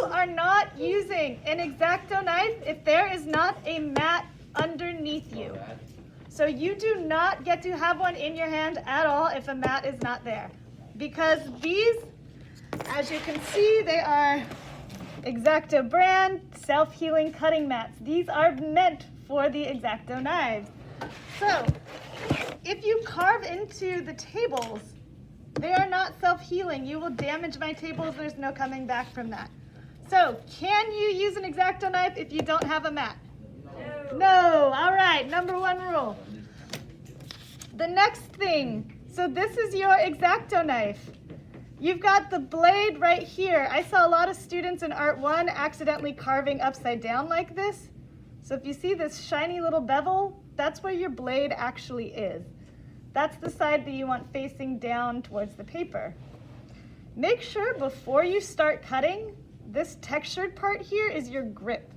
you are not using an Exacto knife if there is not a mat underneath you. So you do not get to have one in your hand at all if a mat is not there. Because these, as you can see, they are Exacto brand self-healing cutting mats. These are meant for the Exacto knives. So if you carve into the tables, they are not self-healing. You will damage my tables. There's no coming back from that. So can you use an Exacto knife if you don't have a mat? No. All right, number one rule. The next thing, so this is your Exacto knife. You've got the blade right here. I saw a lot of students in Art 1 accidentally carving upside down like this. So if you see this shiny little bevel, that's where your blade actually is. That's the side that you want facing down towards the paper. Make sure before you start cutting, this textured part here is your grip.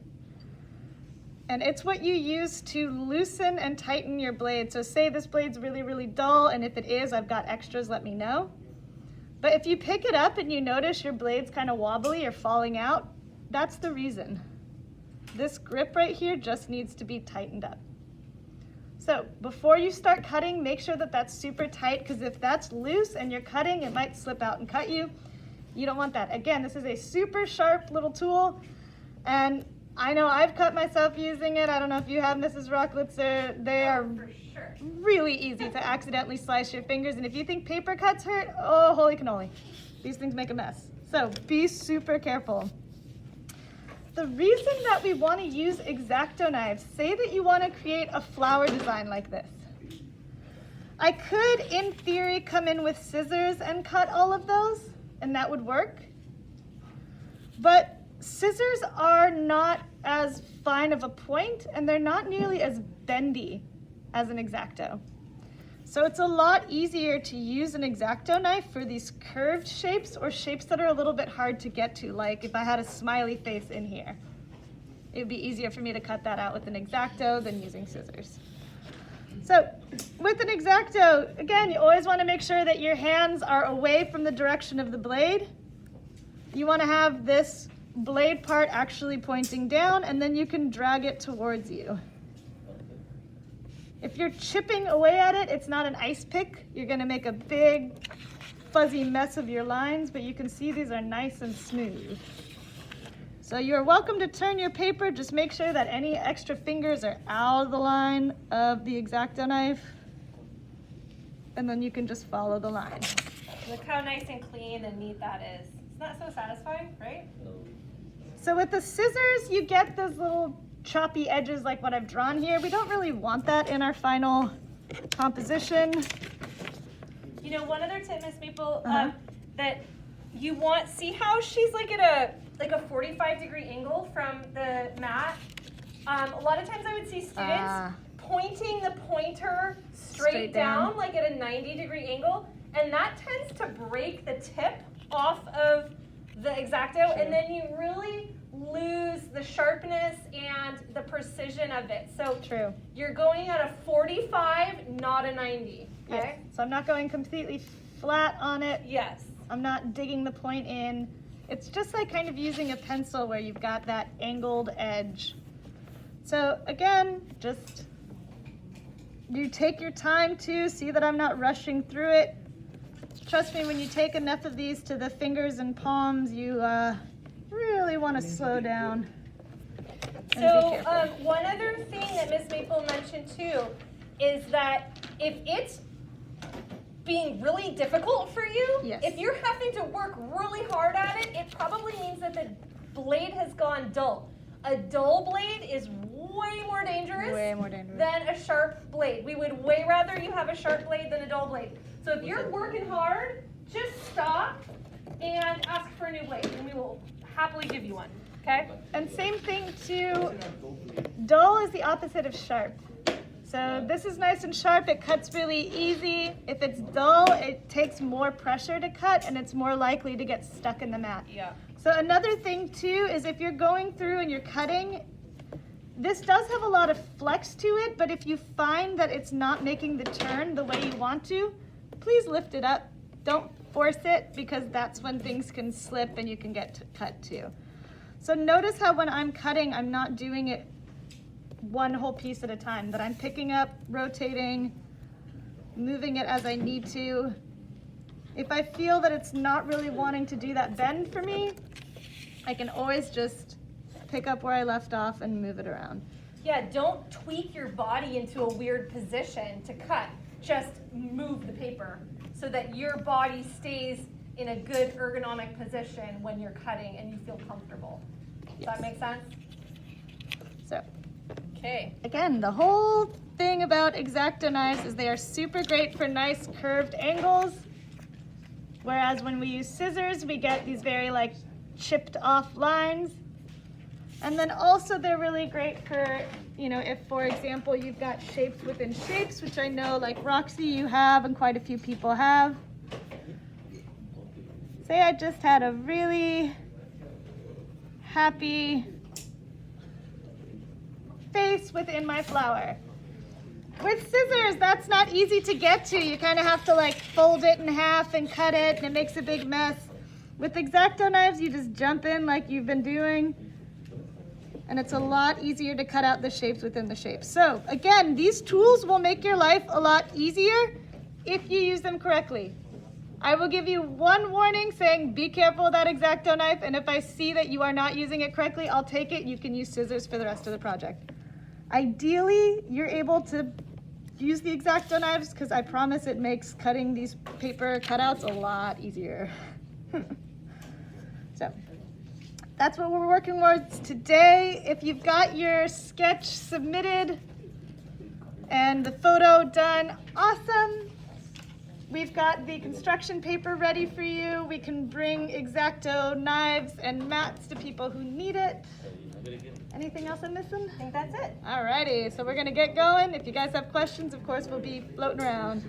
And it's what you use to loosen and tighten your blade. So say this blade's really, really dull, and if it is, I've got extras, let me know. But if you pick it up and you notice your blade's kind of wobbly or falling out, that's the reason. This grip right here just needs to be tightened up. So before you start cutting, make sure that that's super tight, because if that's loose and you're cutting, it might slip out and cut you. You don't want that. Again, this is a super sharp little tool, and I know I've cut myself using it. I don't know if you have, Mrs. Rocklitzer. They are really easy to accidentally slice your fingers, and if you think paper cuts hurt, oh, holy cannoli. These things make a mess. So be super careful. The reason that we want to use Exacto knives, say that you want to create a flower design like this. I could, in theory, come in with scissors and cut all of those, and that would work. But scissors are not as fine of a point, and they're not nearly as bendy as an Exacto. So it's a lot easier to use an Exacto knife for these curved shapes or shapes that are a little bit hard to get to, like if I had a smiley face in here. It would be easier for me to cut that out with an Exacto than using scissors. So with an Exacto, again, you always want to make sure that your hands are away from the direction of the blade. You want to have this blade part actually pointing down, and then you can drag it towards you. If you're chipping away at it, it's not an ice pick. You're going to make a big fuzzy mess of your lines, but you can see these are nice and smooth. So you're welcome to turn your paper. Just make sure that any extra fingers are out of the line of the Exacto knife, and then you can just follow the line. Look how nice and clean and neat that is. Isn't that so satisfying, right? So with the scissors, you get those little choppy edges like what I've drawn here. We don't really want that in our final composition. You know, one other tip, Miss Maple, that you want, see how she's like at a 45-degree angle from the mat? A lot of times I would see students pointing the pointer straight down, like at a 90-degree angle, and that tends to break the tip off of the Exacto, and then you really lose the sharpness and the precision of it. So you're going at a 45, not a 90. Okay? Yes. So I'm not going completely flat on it. Yes. I'm not digging the point in. It's just like kind of using a pencil where you've got that angled edge. So again, just you take your time to see that I'm not rushing through it. Trust me, when you take enough of these to the fingers and palms, you really want to slow down. So one other thing that Miss Maple mentioned too is that if it's being really difficult for you, if you're having to work really hard at it, it probably means that the blade has gone dull. A dull blade is way more dangerous than a sharp blade. We would way rather you have a sharp blade than a dull blade. So if you're working hard, just stop and ask for a new blade, and we will happily give you one, okay? And same thing too, dull is the opposite of sharp. So this is nice and sharp, it cuts really easy. If it's dull, it takes more pressure to cut, and it's more likely to get stuck in the mat. Yeah. So another thing too is if you're going through and you're cutting, this does have a lot of flex to it, but if you find that it's not making the turn the way you want to, please lift it up. Don't force it, because that's when things can slip and you can get cut too. So notice how when I'm cutting, I'm not doing it one whole piece at a time, that I'm picking up, rotating, moving it as I need to. If I feel that it's not really wanting to do that bend for me, I can always just pick up where I left off and move it around. Yeah, don't tweak your body into a weird position to cut. Just move the paper so that your body stays in a good ergonomic position when you're cutting and you feel comfortable. Does that make sense? So, okay. Again, the whole thing about Exacto knives is they are super great for nice curved angles. Whereas when we use scissors, we get these very like chipped off lines. And then also they're really great for, you know, if for example you've got shapes within shapes, which I know like Roxy you have and quite a few people have. Say I just had a really happy face within my flower. With scissors, that's not easy to get to. You kind of have to like fold it in half and cut it, and it makes a big mess. With Exacto knives, you just jump in like you've been doing, and it's a lot easier to cut out the shapes within the shapes. So again, these tools will make your life a lot easier if you use them correctly. I will give you one warning saying be careful with that Exacto knife, and if I see that you are not using it correctly, I'll take it. You can use scissors for the rest of the project. Ideally, you're able to use the Exacto knives because I promise it makes cutting these paper cutouts a lot easier. So that's what we're working towards today. If you've got your sketch submitted and the photo done, awesome. We've got the construction paper ready for you. We can bring Exacto knives and mats to people who need it. Anything else I'm missing? I think that's it. Alrighty, so we're gonna get going. If you guys have questions, of course, we'll be floating around.